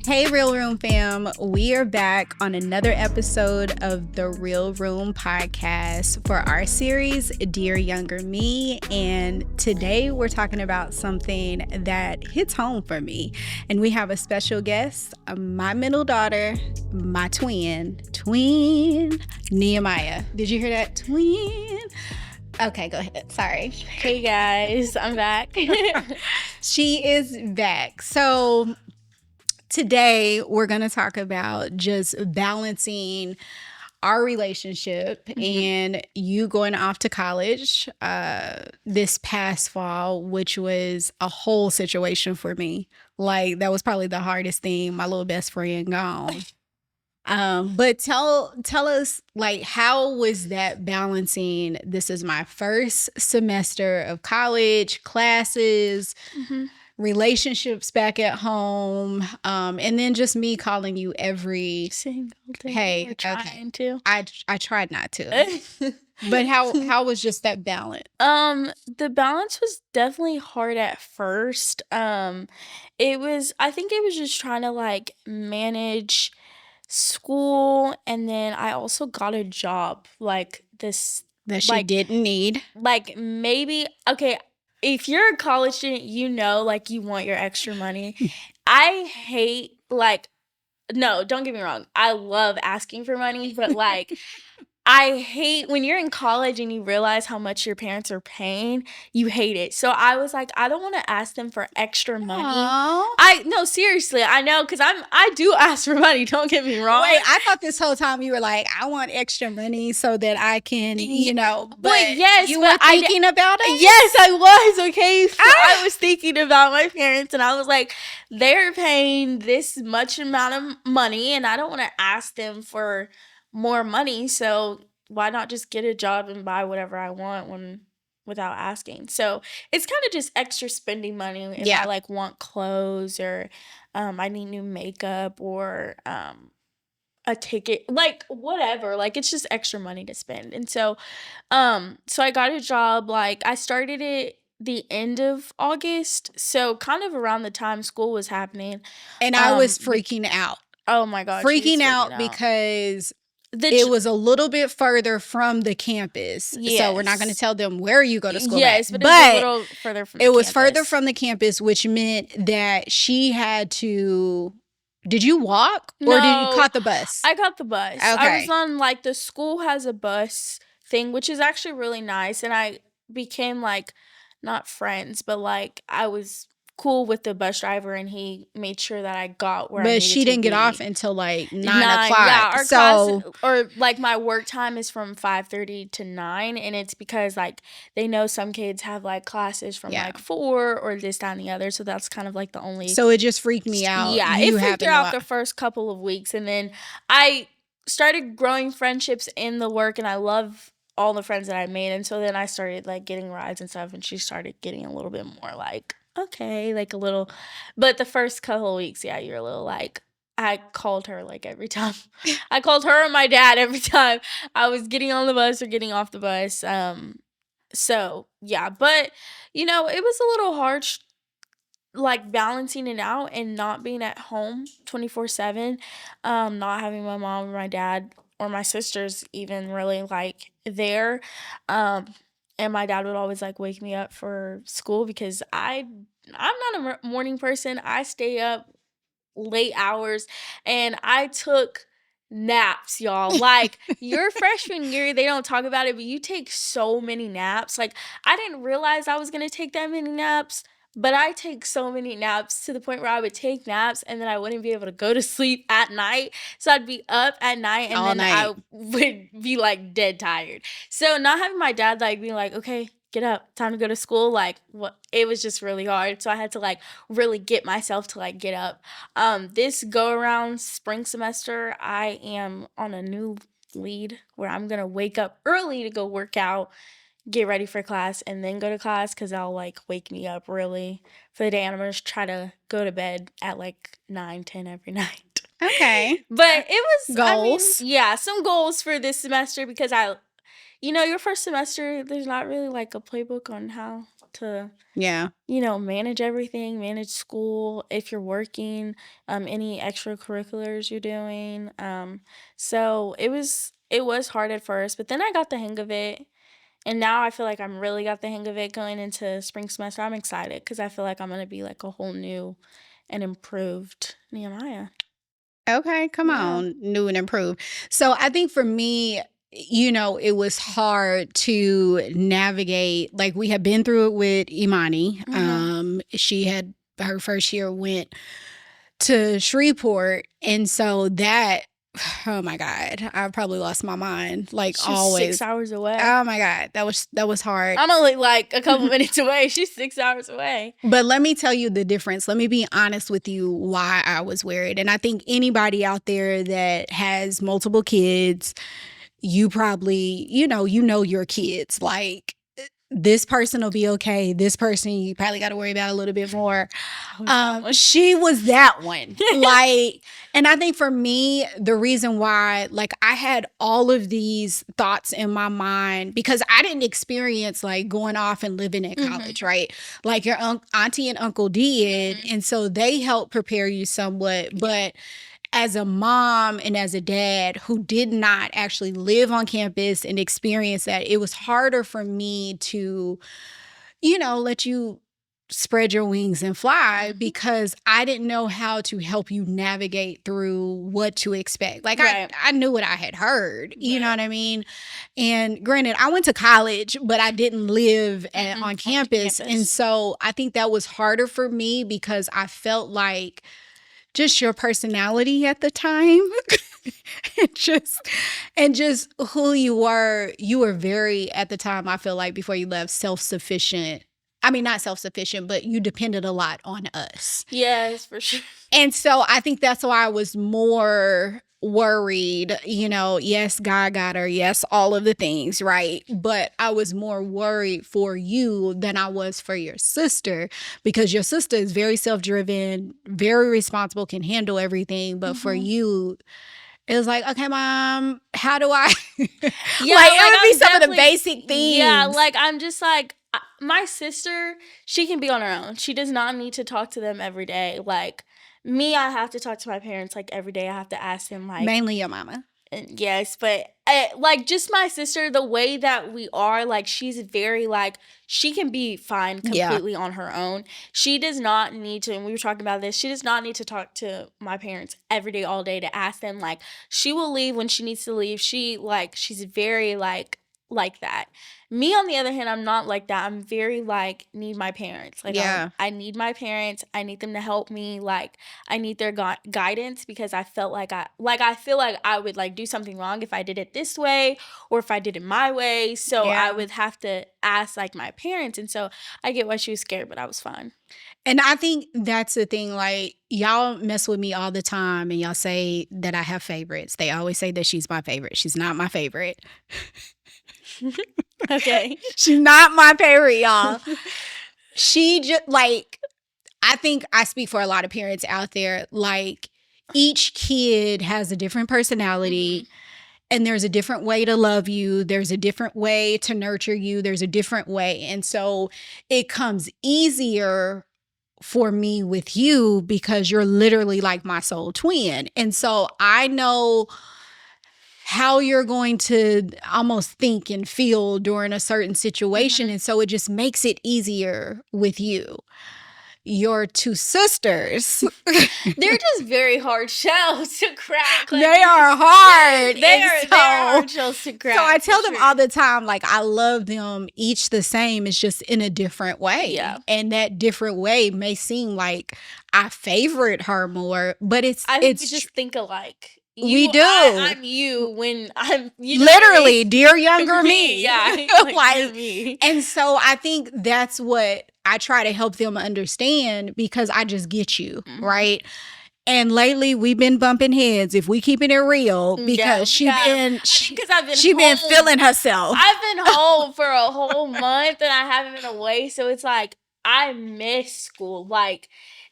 Hey, Real Room fam. We are back on another episode of the Real Room podcast for our series, Dear Younger Me. And today we're talking about something that hits home for me. And we have a special guest, my middle daughter, my twin, Nehemiah. Did you hear that? Twin. Okay, go ahead. Sorry. Hey guys, I'm back. She is back. So today, we're going to talk about just balancing our relationship and you going off to college this past fall, which was a whole situation for me. Like, that was probably the hardest thing. My little best friend gone. But tell us, like, how was that balancing? This is my first semester of college, classes, relationships back at home, and then just me calling you every single day. Hey, trying to. I tried not to. But how was just that balance? The balance was definitely hard at first. I think it was just trying to like manage school, and then I also got a job like this that she didn't need. Like, maybe, okay, if you're a college student, you know, like, you want your extra money. I hate, like, no, don't get me wrong. I love asking for money, but, like, I hate when you're in college and you realize how much your parents are paying, you hate it. So I was like, I don't want to ask them for extra money. No, seriously, I know, because I do ask for money, don't get me wrong. Wait, I thought this whole time you were like, I want extra money so that I can, you know, but yes, you were thinking about it? Yes, I was, okay? So I was thinking about my parents, and I was like, they're paying this much amount of money, and I don't want to ask them for more money, so why not just get a job and buy whatever I want without asking? So it's kind of just extra spending money if I like want clothes, or I need new makeup, or a ticket, like whatever, like it's just extra money to spend. And so I got a job, like I started it the end of August, so kind of around the time school was happening, and I was freaking out. Oh my gosh, freaking out because it was a little bit further from the campus. Yes. So we're not going to tell them where you go to school. Yes, but it was a little further from the campus. It was further from the campus, which meant that she had to... Did you walk or did you caught the bus? I caught the bus. Okay. I was on, like, the school has a bus thing, which is actually really nice. And I became, like, not friends, but, like, I was cool with the bus driver, and he made sure that I got where I needed to be. But she didn't get off until like 9 o'clock. Yeah, our class, or like my work time is from 5:30 to 9, and it's because like they know some kids have like classes from like 4 or this, that, and the other, so that's kind of like the only. So it just freaked me out. Yeah, it freaked her out the first couple of weeks, and then I started growing friendships in the work, and I love all the friends that I made, and so then I started like getting rides and stuff, and she started getting a little bit more like, okay, like a little, but the first couple of weeks, you're a little like, I called her like every time. I called her and my dad every time I was getting on the bus or getting off the bus. So yeah, but you know, it was a little hard, like balancing it out and not being at home 24/7, not having my mom or my dad or my sisters even really like there. And my dad would always like wake me up for school because I'm not a morning person. I stay up late hours, and I took naps, y'all. Like, your freshman year, they don't talk about it, but you take so many naps. Like, I didn't realize I was going to take that many naps, but I take so many naps to the point where I would take naps and then I wouldn't be able to go to sleep at night. So I'd be up at night, and I would be like dead tired. So not having my dad like being like, okay, get up, time to go to school, like what, it was just really hard. So I had to like really get myself to like get up. This go around spring semester, I am on a new lead where I'm gonna wake up early to go work out, get ready for class, and then go to class, because I'll like wake me up really for the day, and I'm gonna try to go to bed at like 9-10 every night. Okay. But it was goals. Some goals for this semester, because your first semester, there's not really like a playbook on how to, Yeah. manage everything, manage school, if you're working, any extracurriculars you're doing. So it was hard at first, but then I got the hang of it. And now I feel like I'm really got the hang of it going into spring semester. I'm excited because I feel like I'm going to be like a whole new and improved Nehemiah. Okay, come Yeah. on, new and improved. So I think for me, it was hard to navigate. Like we had been through it with Imani. She had her first year went to Shreveport, and so that, oh my God, I probably lost my mind. Like She's always. 6 hours away. Oh my God, that was hard. I'm only like a couple minutes away. She's 6 hours away. But let me tell you the difference. Let me be honest with you why I was worried. And I think anybody out there that has multiple kids, you probably, you know your kids. Like this person will be okay. This person you probably got to worry about a little bit more. She was that one. Like, and I think for me, the reason why, like, I had all of these thoughts in my mind because I didn't experience like going off and living in college, right? Like your auntie and uncle did. And so they helped prepare you somewhat. But as a mom and as a dad who did not actually live on campus and experience that, it was harder for me to, let you spread your wings and fly because I didn't know how to help you navigate through what to expect. Like I knew what I had heard, you know what I mean? And granted, I went to college, but I didn't live on campus. And so I think that was harder for me because I felt like just your personality at the time and just who you were very, at the time, I feel like before you left, self-sufficient. I mean, not self-sufficient, but you depended a lot on us. Yes, for sure. And so I think that's why I was more worried, yes, God got her. Yes, all of the things, right? But I was more worried for you than I was for your sister because your sister is very self-driven, very responsible, can handle everything. But for you, it was like, okay, Mom, how do I? Yeah, like it would be some of the basic things. Yeah, like I'm just like, my sister, she can be on her own. She does not need to talk to them every day. Like me, I have to talk to my parents like every day. I have to ask them like mainly your mama. Yes, but like just my sister, the way that we are, like she's very like she can be fine completely on her own. She does not need to, and we were talking about this, she does not need to talk to my parents every day, all day to ask them. Like she will leave when she needs to leave. She's very like that. Me, on the other hand, I'm not like that. I'm very like need my parents. Like I need my parents. I need them to help me. Like I need their guidance because I felt like I feel like I would like do something wrong if I did it this way or if I did it my way. So I would have to ask like my parents. And so I get why she was scared, but I was fine. And I think that's the thing, like, y'all mess with me all the time and y'all say that I have favorites. They always say that she's my favorite. She's not my favorite. Okay. She's not my favorite, y'all. She just, like, I think I speak for a lot of parents out there. Like, each kid has a different personality. And there's a different way to love you. There's a different way to nurture you. There's a different way. And so it comes easier for me with you because you're literally like my soul twin. And so I know how you're going to almost think and feel during a certain situation. And so it just makes it easier with you. Your two sisters, they're just very hard shells to crack. Like, they are hard. They are hard shells to crack. So I tell them all the time, like, I love them each the same. It's just in a different way. Yeah. And that different way may seem like I favorite her more, but it's just think alike. We do. I'm you when I'm you literally dear younger me. Yeah, like me. And so I think that's what I try to help them understand because I just get you, right? And lately we've been bumping heads if we keeping it real because she been feeling herself. I've been home for a whole month and I haven't been away, so it's like I miss school. Like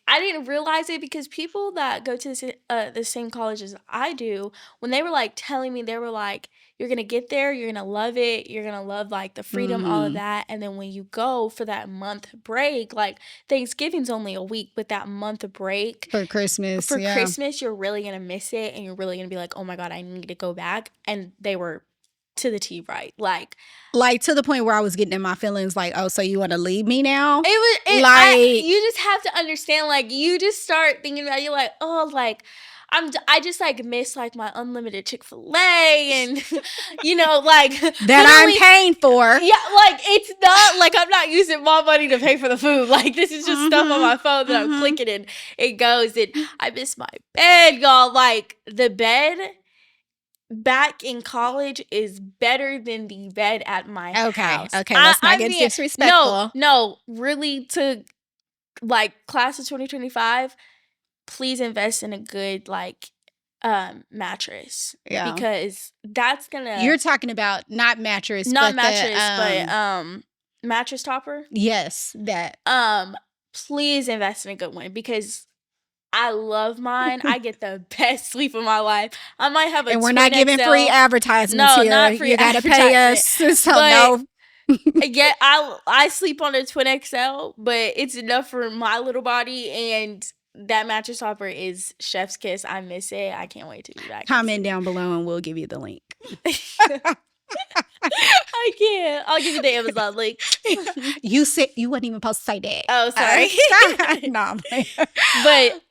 I didn't realize it because people that go to the same college as I do, when they were like telling me, they were like, you're gonna get there, you're gonna love it, you're gonna love like the freedom, all of that. And then when you go for that month break, like Thanksgiving's only a week, but that month break For Christmas. for yeah. Christmas, you're really gonna miss it, and you're really gonna be like, oh my God, I need to go back. And they were to the T right. Like to the point where I was getting in my feelings like, oh, so you want to leave me now? You just have to understand, like, you just start thinking about, you're like, oh, like, I just like miss like my unlimited Chick-fil-A and like that I'm paying for. Yeah, like it's not like I'm not using my money to pay for the food. Like this is just stuff on my phone that I'm clicking and it goes. And I miss my bed, y'all. Like the bed back in college is better than the bed at my house. Okay, let's not get disrespectful. No, really, to like class of 2025, please invest in a good like mattress. Yeah. Because that's gonna You're talking about not mattress, but mattress topper. Yes, that. Please invest in a good one because I love mine. I get the best sleep of my life. I might have and we're not giving free advertisements here. Not free. You gotta pay us. So no. Yeah, I sleep on a twin XL, but it's enough for my little body. And that mattress topper is chef's kiss. I miss it. I can't wait to do that. Comment down below and we'll give you the link. I can't. I'll give you the Amazon link. You said you wasn't even supposed to say that. Oh, sorry. No, but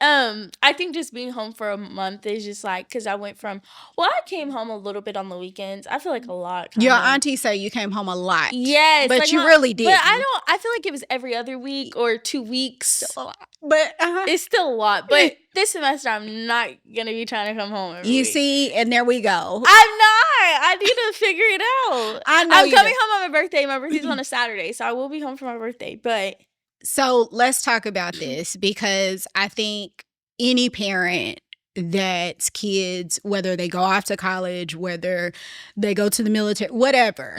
I think just being home for a month is just like, because I went from, I came home a little bit on the weekends. I feel like a lot. Your auntie said you came home a lot. Yes, but like you really did. But I feel like it was every other week or 2 weeks. Still a lot. But it's still a lot. But this semester, I'm not gonna be trying to come home every week. See, and there we go. I'm not. I need to figure it out. I know. I'm coming home on my birthday. My birthday's on a Saturday, so I will be home for my birthday. But so let's talk about this because I think any parent that's kids, whether they go off to college, whether they go to the military, whatever,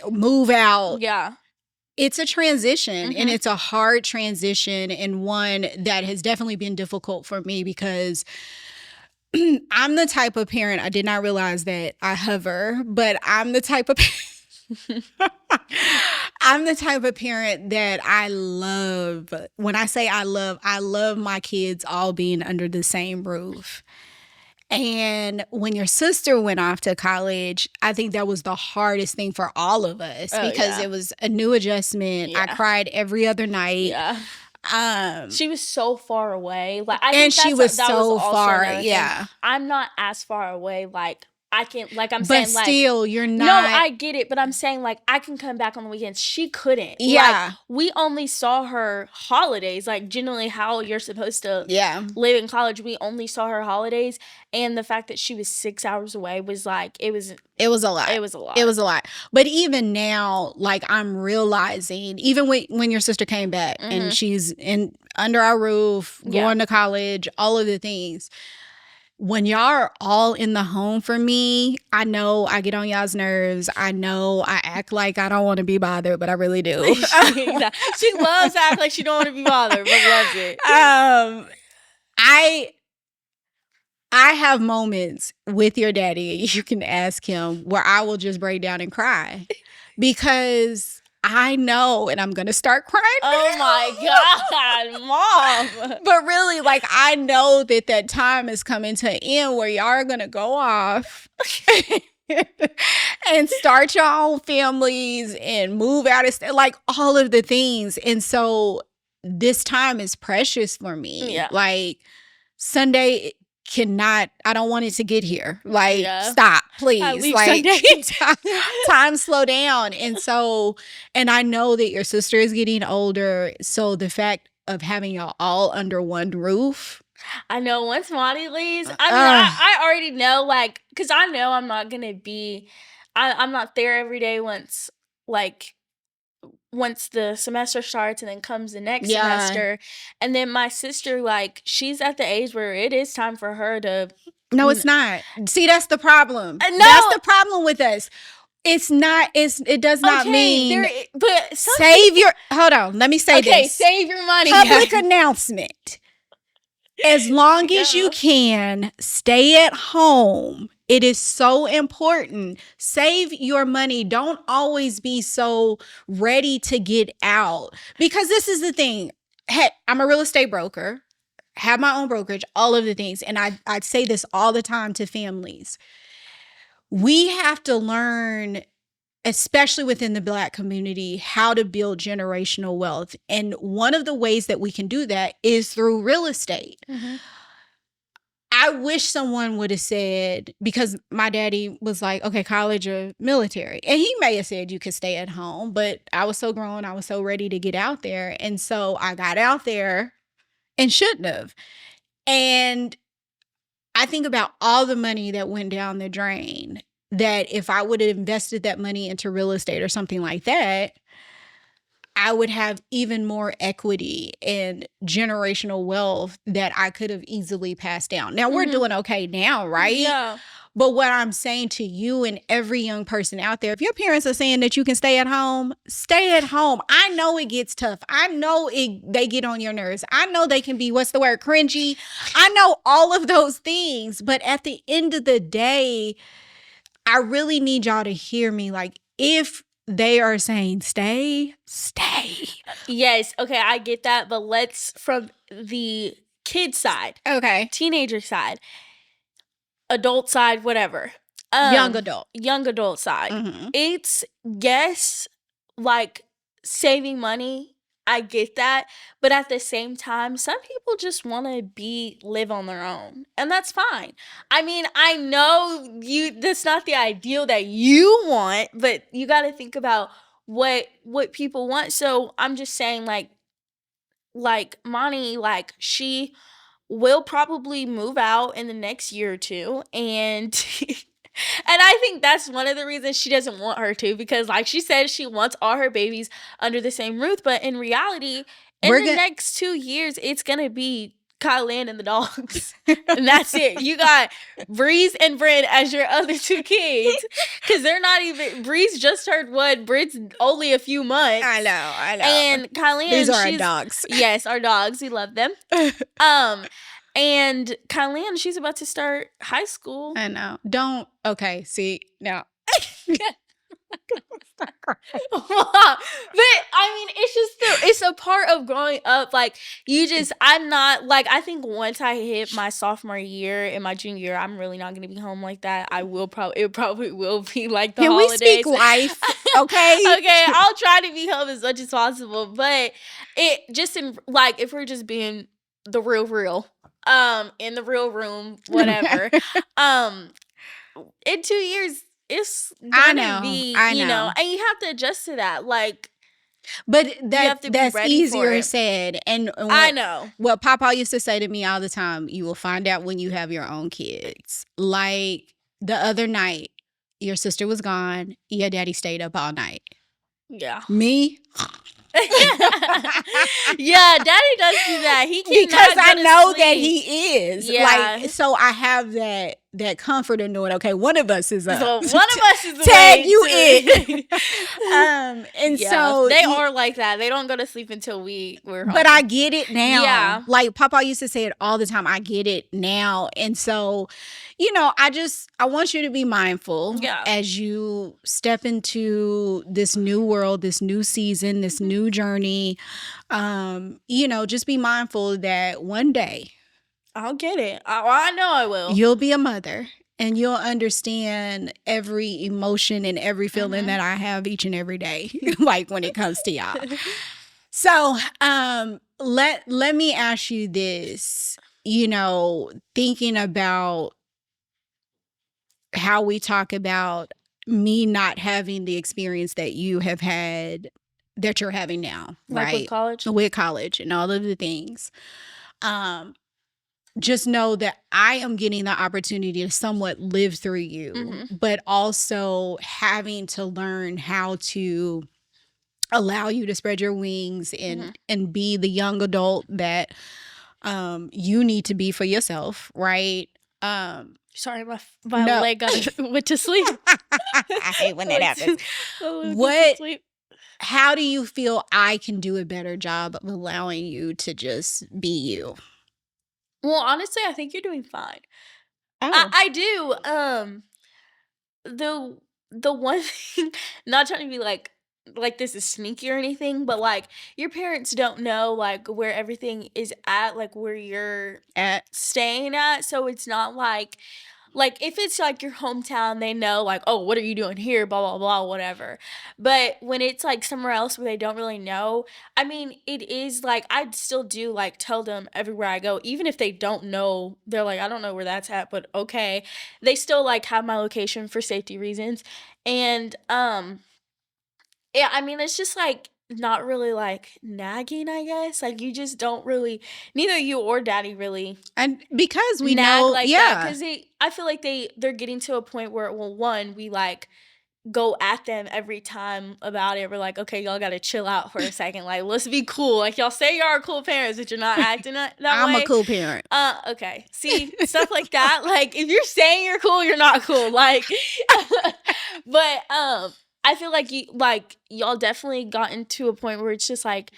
move out. Yeah. It's a transition and it's a hard transition and one that has definitely been difficult for me because I'm the type of parent, I did not realize that I hover, but I'm the type of parent that I love. When I say I love my kids all being under the same roof. And when your sister went off to college, I think that was the hardest thing for all of us because it was a new adjustment. Yeah. I cried every other night. Yeah. She was so far away. Like, she was so far. Yeah. Thing. I'm not as far away. Like, I can, like I'm saying, like. But still, you're not. No, I get it. But I'm saying, like, I can come back on the weekends. She couldn't. Yeah. Like, we only saw her holidays. Like, generally how you're supposed to live in college. We only saw her holidays. And the fact that she was 6 hours away was like, it was a lot. It was a lot. It was a lot. But even now, like, I'm realizing, even when your sister came back and she's under our roof, going to college, all of the things. When y'all are all in the home for me, I know I get on y'all's nerves. I know I act like I don't want to be bothered, but I really do. She loves to act like she don't want to be bothered, but loves it. I have moments with your daddy, you can ask him, where I will just break down and cry because I know, and I'm going to start crying. Oh my God, Mom. But really, like, I know that time is coming to an end where y'all are going to go off and start your own families and move out of like all of the things. And so this time is precious for me. Yeah. Like Sunday I don't want it to get here. Like, stop, please. Like, time slow down. And so, and I know that your sister is getting older. So the fact of having y'all all under one roof. I know once Monty leaves, I already know, like, because I know I'm not going to be, I'm not there every day once the semester starts and then comes the next semester. And then my sister, like, she's at the age where it is time for her to. No, it's not. See, that's the problem. No. That's the problem with us. It's not, it does not mean. But hold on, let me say this. Okay, save your money. Public announcement. As long as you can, stay at home It is so important. Save your money. Don't always be so ready to get out. Because this is the thing. Hey, I'm a real estate broker, have my own brokerage, all of the things. And I say this all the time to families. We have to learn, especially within the Black community, how to build generational wealth. And one of the ways that we can do that is through real estate. I wish someone would have said, because my daddy was like, okay, college or military. And he may have said you could stay at home, but I was so grown, I was so ready to get out there. And so I got out there and shouldn't have. And I think about all the money that went down the drain, that if I would have invested that money into real estate or something like that, I would have even more equity and generational wealth that I could have easily passed down. Now, we're doing okay now, right? Yeah. But what I'm saying to you and every young person out there, if your parents are saying that you can stay at home, stay at home. I know it gets tough. I know they get on your nerves. I know they can be, what's the word, cringy. I know all of those things. But at the end of the day, I really need y'all to hear me. Like, if they are saying stay. Yes. Okay, I get that. But let's, from the kid side, Okay. teenager side, adult side, whatever. Young adult. Young adult side. It's, yes, like saving money. I get that. But at the same time, some people just want to live on their own. And that's fine. I mean, I know that's not the ideal that you want, but you got to think about what people want. So I'm just saying, like Monty, like, she will probably move out in the next year or two, and and I think that's one of the reasons she doesn't want her to, because like she said, she wants all her babies under the same roof, but in reality, in the next 2 years, it's gonna be Kyle Land and the dogs, and that's it. You got Breeze and Bryn as your other 2 kids, because they're not even, Breeze just turned one, Bryn's only a few months. I know. And Kyle Land, these are our dogs. Yes, our dogs. We love them. And Kylan, she's about to start high school. I know. Don't. Okay. See now. But I mean, it's a part of growing up. Like, I'm not, like, I think once I hit my sophomore year and my junior year, I'm really not going to be home like that. It probably will be like the holidays. Can we speak life? Okay. Okay, I'll try to be home as much as possible. But it just, if we're just being the real, in the real room, whatever, in 2 years, it's gonna be, you know, and you have to adjust to that. Like, but that's easier said. And I know what Papa used to say to me all the time: you will find out when you have your own kids. Like the other night, your sister was gone. Your daddy stayed up all night. Yeah. Me? Yeah, daddy does do that. He cannot because I know sleep. that he is. Yeah. Like, so I have that comfort in knowing, okay, one of us is up. So one of us is tag you in. And yeah, so they are like that. They don't go to sleep until we're home. But I get it now. Yeah. Like Papa used to say it all the time. I get it now. And so, you know, I want you to be mindful as you step into this new world, this new season, this new journey. You know, just be mindful that one day I'll get it. I know I will. You'll be a mother and you'll understand every emotion and every feeling that I have each and every day, like when it comes to y'all. So, let me ask you this, you know, thinking about how we talk about me not having the experience that you have had, that you're having now, like right? With college and all of the things. Just know that I am getting the opportunity to somewhat live through you, but also having to learn how to allow you to spread your wings and be the young adult that you need to be for yourself, right? Sorry, my leg went to sleep. I hate when that happens. How do you feel I can do a better job of allowing you to just be you? Well, honestly, I think you're doing fine. Oh, I do. The the one thing, not trying to be like this is sneaky or anything, but like your parents don't know like where everything is at, like where you're at staying at. So it's not like if it's like your hometown, they know like, oh, what are you doing here? Blah blah blah, whatever. But when it's like somewhere else where they don't really know, I mean, it is like I'd still do like tell them everywhere I go, even if they don't know. They're like, I don't know where that's at, but okay. They still like have my location for safety reasons, and yeah, I mean, it's just like not really like nagging, I guess. Like you just don't really, neither you or daddy really and because we nag know, like that yeah, because I feel like they're getting to a point where, well, one, we like go at them every time about it. We're like, okay, y'all gotta chill out for a second, like let's be cool, like y'all say y'all are cool parents but you're not acting that I'm a way. cool parent. Okay, see, stuff like that, like if you're saying you're cool, you're not cool, like but I feel like y'all definitely gotten to a point where it's just like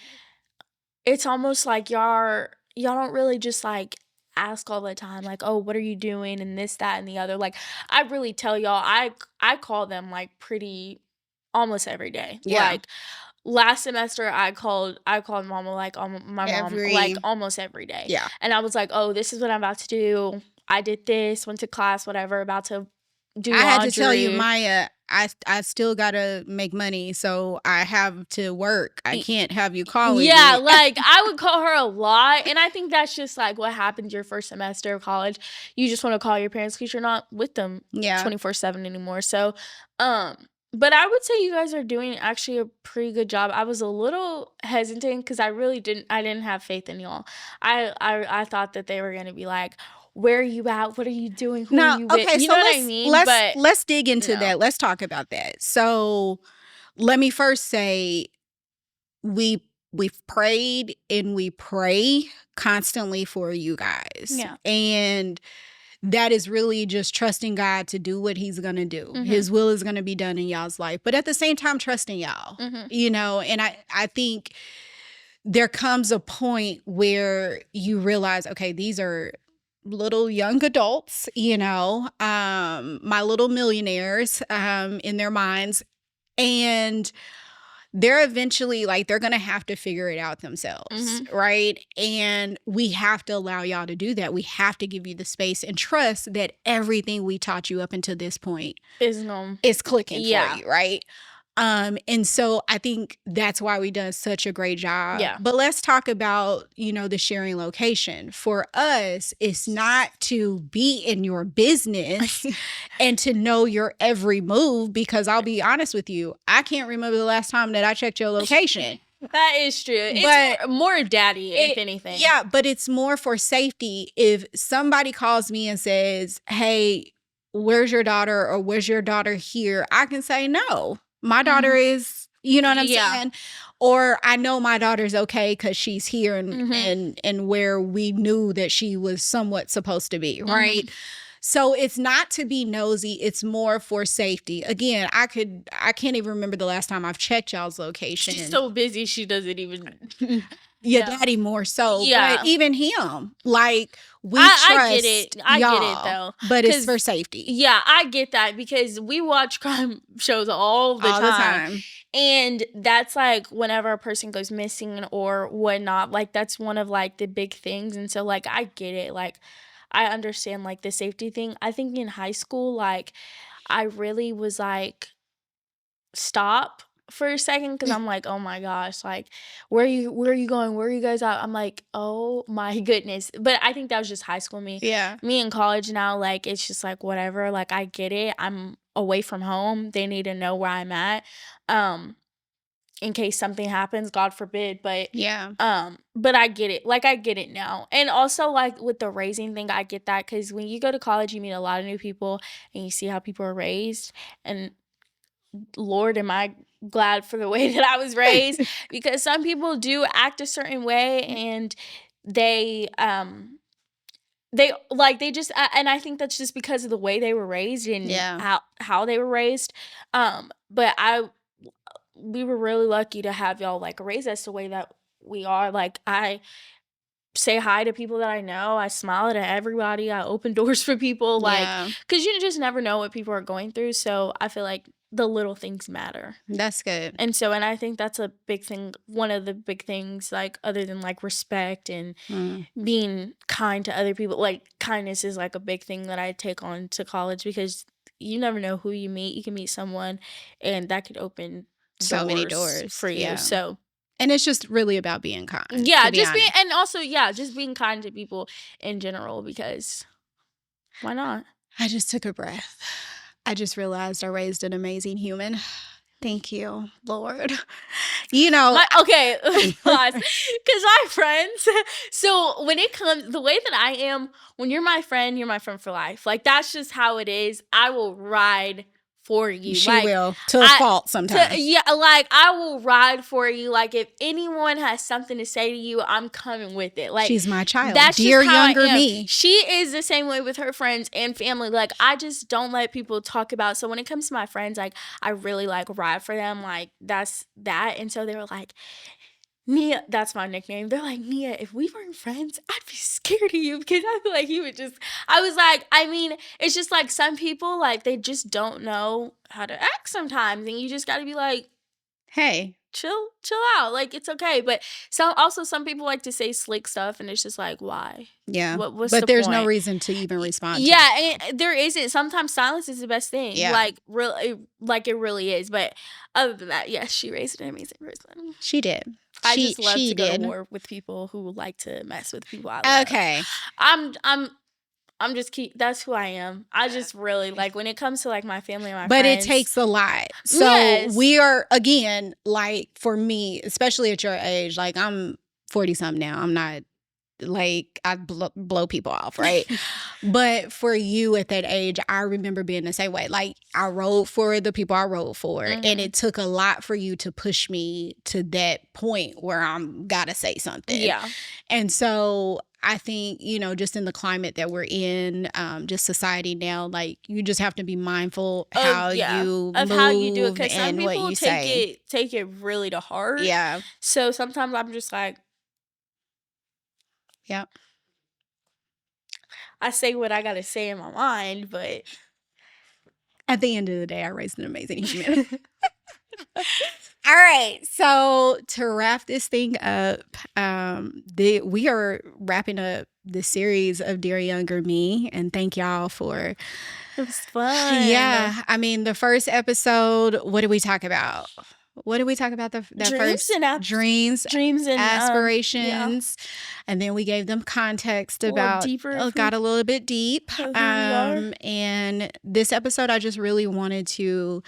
it's almost like y'all don't really just like ask all the time like, oh, what are you doing and this that and the other. Like I really tell y'all, I call them like pretty almost every day. Yeah, Like last semester I called mama like my mom like every almost every day, yeah. and I was like, oh, this is what I'm about to do. I did this, went to class, whatever, about to do I had to tell you, laundry. Maya, I still gotta make money, so I have to work. I can't have you calling Yeah, me. like I would call her a lot, and I think that's just like what happened your first semester of college. You just want to call your parents because you're not with them Yeah. 24/7 anymore. So, um, but I would say you guys are doing actually a pretty good job. I was a little hesitant because I didn't have faith in y'all. I thought that they were gonna be like, where are you at? What are you doing? Who are Now, you with? okay, You so know what I let's mean? let's But let's dig into no. that. Let's talk about that. So let me first say we've prayed and we pray constantly for you guys. Yeah. And that is really just trusting God to do what he's going to do. Mhm. His will is going to be done in y'all's life, but at the same time trusting y'all. Mhm. You know, and I think there comes a point where you realize, okay, these are little young adults, you know, my little millionaires in their minds, and they're eventually like they're gonna have to figure it out themselves, right? And we have to allow y'all to do that. We have to give you the space and trust that everything we taught you up until this point is clicking for you, right? And so I think that's why we done such a great job. Yeah. But let's talk about, you know, the sharing location. For us, it's not to be in your business and to know your every move, because I'll be honest with you, I can't remember the last time that I checked your location. That is true. But It's more daddy, if anything. Yeah, but it's more for safety. If somebody calls me and says, hey, where's your daughter, or where's your daughter here? I can say, no, my daughter is, you know what I'm saying? Or I know my daughter's okay because she's here and where we knew that she was somewhat supposed to be, right? So it's not to be nosy, it's more for safety. Again, I can't even remember the last time I've checked y'all's location. She's so busy she doesn't even Your daddy more so, but even him, like we trust I get it. I y'all, get it though. but it's for safety. Yeah, I get that because we watch crime shows all the time. And that's like whenever a person goes missing or whatnot, like that's one of like the big things. And so like I get it. Like I understand like the safety thing. I think in high school, like I really was like stop for a second because I'm like, oh my gosh, like where are you going? Where are you guys at? I'm like, oh my goodness. But I think that was just high school me. Yeah. Me in college now, like it's just like whatever. Like I get it. I'm away from home. They need to know where I'm at. In case something happens, God forbid. But Yeah. but I get it. Like I get it now. And also like with the raising thing, I get that because when you go to college, you meet a lot of new people and you see how people are raised. And Lord, am I glad for the way that I was raised, because some people do act a certain way and they they just and I think that's just because of the way they were raised and how they were raised. But we were really lucky to have y'all like raise us the way that we are. Like I say hi to people that I know. I smile at everybody. I open doors for people, like, Yeah. because you just never know what people are going through. So I feel like the little things matter. That's good. And so, and I think that's a big thing. One of the big things, like, other than like respect and being kind to other people, like, kindness is like a big thing that I take on to college, because you never know who you meet. You can meet someone and that could open So many doors for you. Yeah. So, and it's just really about being kind. yeah, just being, and also, yeah, just being kind to people in general, because why not? I just took a breath. I just realized I raised an amazing human. Thank you, Lord. You know, okay, pause. Because my friends, so when it comes, the way that I am, when you're my friend for life. Like, that's just how it is. I will ride for you. She like, will, to a fault sometimes. Yeah, like, I will ride for you. Like, if anyone has something to say to you, I'm coming with it. Like, she's my child. That's dear just how younger I am. me. She is the same way with her friends and family. Like, I just don't let people talk about. So when it comes to my friends, like, I really like ride for them. Like, that's that. And so they were like, Nia, that's my nickname. They're like, Nia, if we weren't friends, I'd be scared of you, because I feel like you would just, I was like, I mean, it's just like some people, like, they just don't know how to act sometimes. And you just got to be like, hey, chill out. Like, it's okay. But some people like to say slick stuff, and it's just like, why? Yeah. What's but the there's point? no reason to even respond. Yeah, and there isn't. Sometimes silence is the best thing. Yeah. Like, really, like, it really is. But other than that, yes, she raised an amazing person. She did. I just love to go to war with people who like to mess with people I love. Okay. I'm just that's who I am. I just really, like, when it comes to, like, my family and my but friends. It takes a lot. So yes. We are, again, like, for me, especially at your age, like, I'm 40 something now. I'm not like, I blow people off, right? But for you at that age, I remember being the same way. Like, I rode for the people I rode for, and it took a lot for you to push me to that point where I'm gotta say something. Yeah. And so I think, you know, just in the climate that we're in, just society now, like, you just have to be mindful how you move how you do it, because some and what people you say. take it really to heart. Yeah. So sometimes I'm just like, yeah, I say what I gotta say in my mind, but at the end of the day, I raised an amazing human. All right, so to wrap this thing up, we are wrapping up the series of Dear Younger Me, and thank y'all for. It was fun. Yeah, I mean, the first episode, what did we talk about? What did we talk about? That first dreams and aspirations, and then we gave them context about. Got a little bit deep. And this episode, I just really wanted to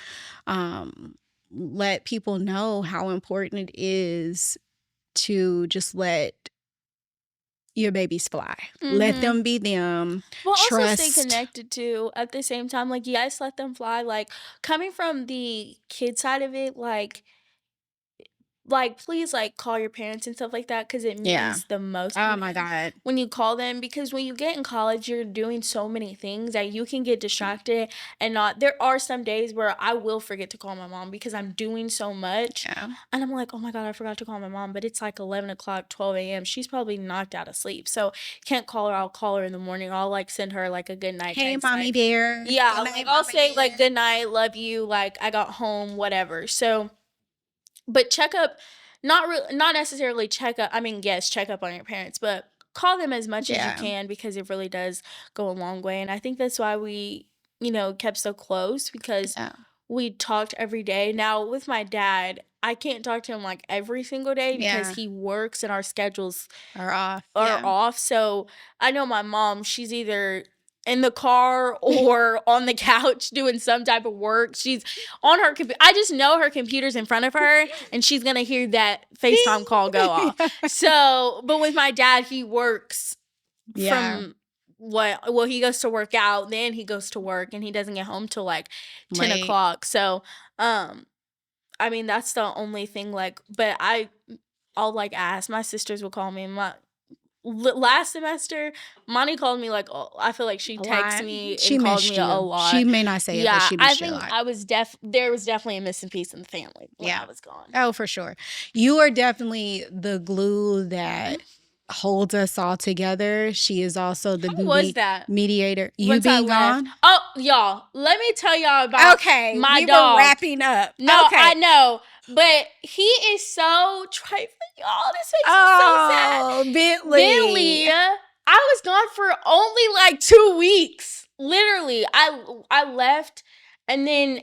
let people know how important it is to just let your babies fly. Let them be them. Well, also stay connected too at the same time. Like, yes, let them fly. Like, coming from the kid side of it, like, please, like, call your parents and stuff like that, because it means the most. Oh my God. When you call them, because when you get in college, you're doing so many things that you can get distracted and not. There are some days where I will forget to call my mom because I'm doing so much. Yeah. And I'm like, oh my God, I forgot to call my mom. But it's like 11 o'clock, 12 a.m. She's probably knocked out of sleep. So can't call her. I'll call her in the morning. I'll, like, send her, like, a good night. Hey, mommy bear. Yeah. Like, I'll say, like, good night, love you, like, I got home, whatever. So, but check up, not necessarily check up. I mean, yes, check up on your parents, but call them as much as you can, because it really does go a long way. And I think that's why we, kept so close, because we talked every day. Now, with my dad, I can't talk to him, like, every single day because he works and our schedules are off. off. So I know my mom, she's either in the car or on the couch doing some type of work. She's on her computer. I just know her computer's in front of her, and she's going to hear that FaceTime call go off. So, but with my dad, he works from he goes to work out, then he goes to work, and he doesn't get home till, like, 10 o'clock. So, I mean, that's the only thing, like, but I'll, like, ask. My sisters will call me. Last semester, Monty called me, like, I feel like she texted me and called me a lot. She may not say it, but she missed you a lot. I think there was definitely a missing piece in the family when I was gone. Oh, for sure. You are definitely the glue that holds us all together. She is also the How was that? mediator. You Once I being left. gone? Oh, y'all, let me tell y'all about Okay, my we dog. were wrapping up. No, Okay. I know, but he is so trifling, y'all. This makes me so sad. Oh, Bentley. I was gone for only like 2 weeks. Literally, I left, and then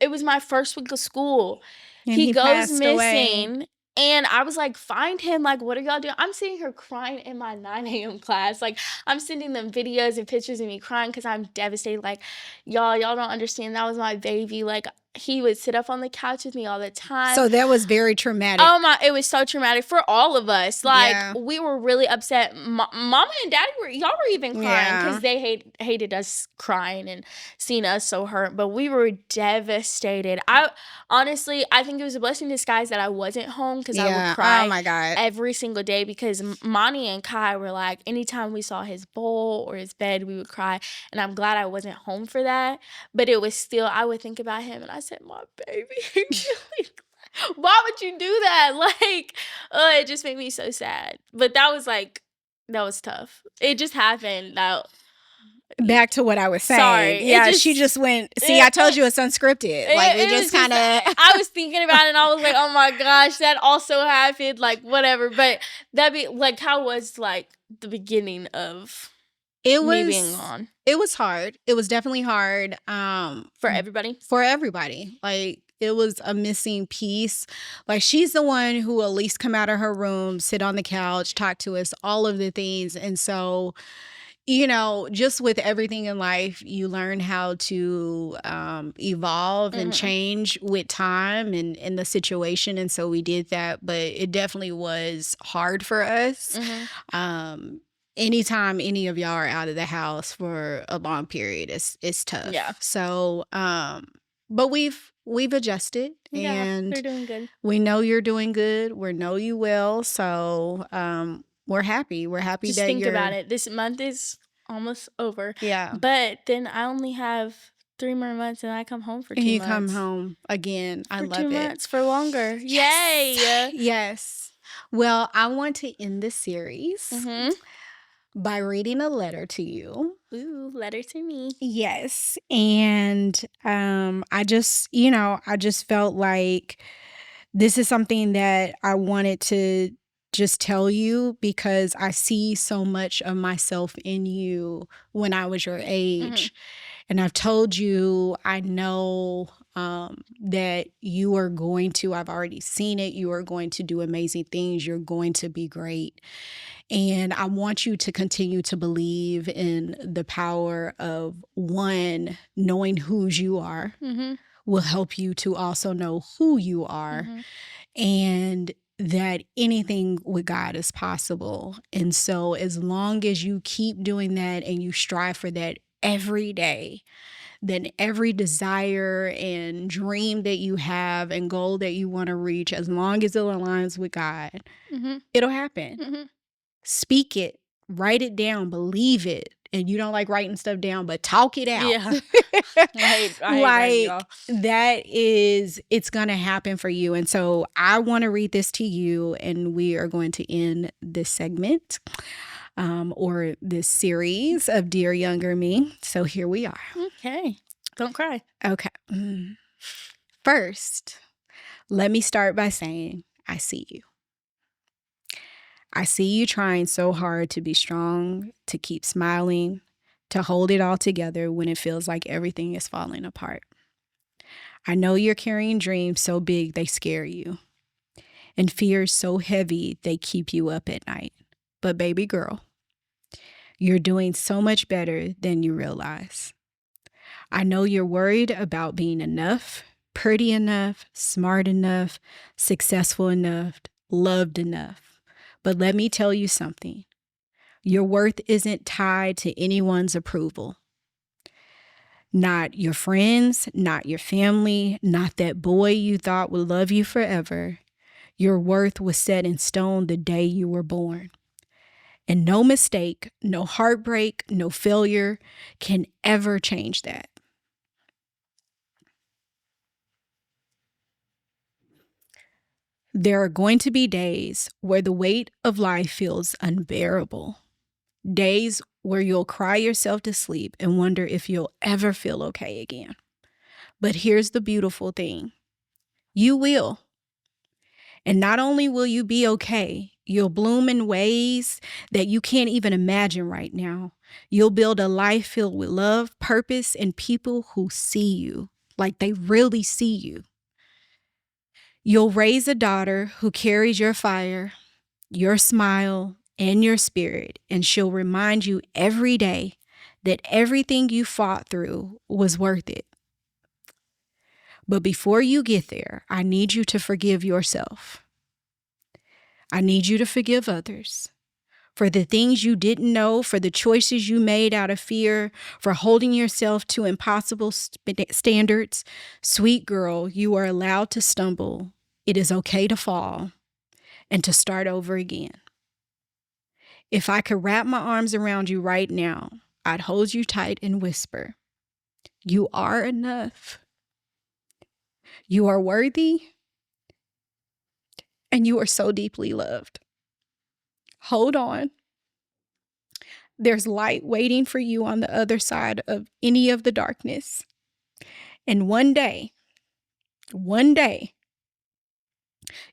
it was my first week of school. And he goes passed missing. away. And I was like, find him. Like, what are y'all doing? I'm seeing her crying in my 9 a.m. class. Like, I'm sending them videos and pictures of me crying because I'm devastated. Like, y'all don't understand. That was my baby. Like, he would sit up on the couch with me all the time. So that was very traumatic. Oh my, it was so traumatic for all of us. Like, Yeah. we were really upset. Mama and Daddy y'all were even crying because they hated us crying and seeing us so hurt. But we were devastated. Honestly, I think it was a blessing in disguise that I wasn't home because I would cry oh my God. every single day because Monty and Kai were like, anytime we saw his bowl or his bed, we would cry. And I'm glad I wasn't home for that. But it was still, I would think about him and I said, my baby, why would you do that? Like, it just made me so sad. But that was tough. It just happened. Back to what I was saying. Sorry. Yeah, she just went, see, I told you it's unscripted. Like, it just kind of. I was thinking about it and I was like, oh my gosh, that also happened. Like, whatever. But how was, like, the beginning of me being gone? It was hard. It was definitely hard. For everybody? For everybody. Like, it was a missing piece. Like, she's the one who will at least come out of her room, sit on the couch, talk to us, all of the things. And so, just with everything in life, you learn how to evolve and change with time and the situation. And so we did that, but it definitely was hard for us. Anytime any of y'all are out of the house for a long period, it's tough. Yeah. So, but we've adjusted, and they're doing good. We know you're doing good. We know you will. So, we're happy. We're happy Just that think about it. This month is almost over. Yeah. But then I only have 3 more months and I come home for 2 months. And you come home again. I love it. For 2 months, for longer. Yes. Yay. Yes. Well, I want to end the series by reading a letter to you. Ooh, letter to me. Yes. And I just felt like this is something that I wanted to just tell you because I see so much of myself in you when I was your age. And I've told you, I know that you are going to, I've already seen it, you are going to do amazing things. You're going to be great. And I want you to continue to believe in the power of, one, knowing whose you are will help you to also know who you are, and that anything with God is possible. And so as long as you keep doing that and you strive for that every day, then every desire and dream that you have and goal that you want to reach, as long as it aligns with God, it'll happen. Speak it, write it down, believe it. And you don't like writing stuff down, but talk it out. Yeah. I hate writing, y'all. It's going to happen for you. And so I want to read this to you, and we are going to end this segment or this series of Dear Younger Me. So here we are. Okay. Don't cry. Okay. First, let me start by saying, I see you. I see you trying so hard to be strong, to keep smiling, to hold it all together when it feels like everything is falling apart. I know you're carrying dreams so big they scare you, and fears so heavy they keep you up at night. But baby girl, you're doing so much better than you realize. I know you're worried about being enough, pretty enough, smart enough, successful enough, loved enough. But let me tell you something. Your worth isn't tied to anyone's approval. Not your friends, not your family, not that boy you thought would love you forever. Your worth was set in stone the day you were born. And no mistake, no heartbreak, no failure can ever change that. There are going to be days where the weight of life feels unbearable. Days where you'll cry yourself to sleep and wonder if you'll ever feel okay again. But here's the beautiful thing. You will. And not only will you be okay, you'll bloom in ways that you can't even imagine right now. You'll build a life filled with love, purpose, and people who see you, like they really see you. You'll raise a daughter who carries your fire, your smile, and your spirit, and she'll remind you every day that everything you fought through was worth it. But before you get there, I need you to forgive yourself. I need you to forgive others for the things you didn't know, for the choices you made out of fear, for holding yourself to impossible standards. Sweet girl, you are allowed to stumble. It is okay to fall and to start over again. If I could wrap my arms around you right now, I'd hold you tight and whisper, you are enough. You are worthy, and you are so deeply loved. Hold on. There's light waiting for you on the other side of any of the darkness. And one day,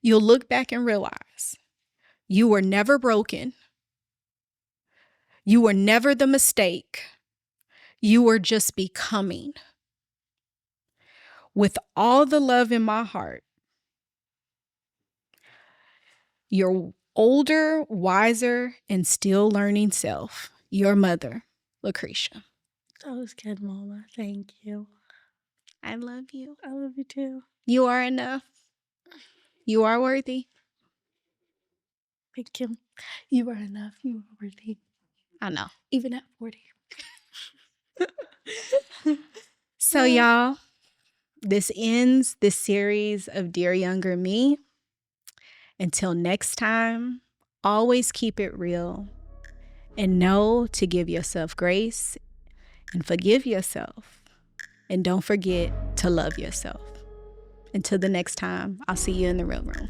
you'll look back and realize you were never broken. You were never the mistake. You were just becoming. With all the love in my heart, your older, wiser, and still learning self, your mother, Lucretia. That was good, Mama. Thank you. I love you. I love you too. You are enough. You are worthy. Thank you. You are enough. You are worthy. I know. Even at 40. So, y'all, this ends this series of Dear Younger Me. Until next time, always keep it real and know to give yourself grace and forgive yourself. And don't forget to love yourself. Until the next time, I'll see you in the real room.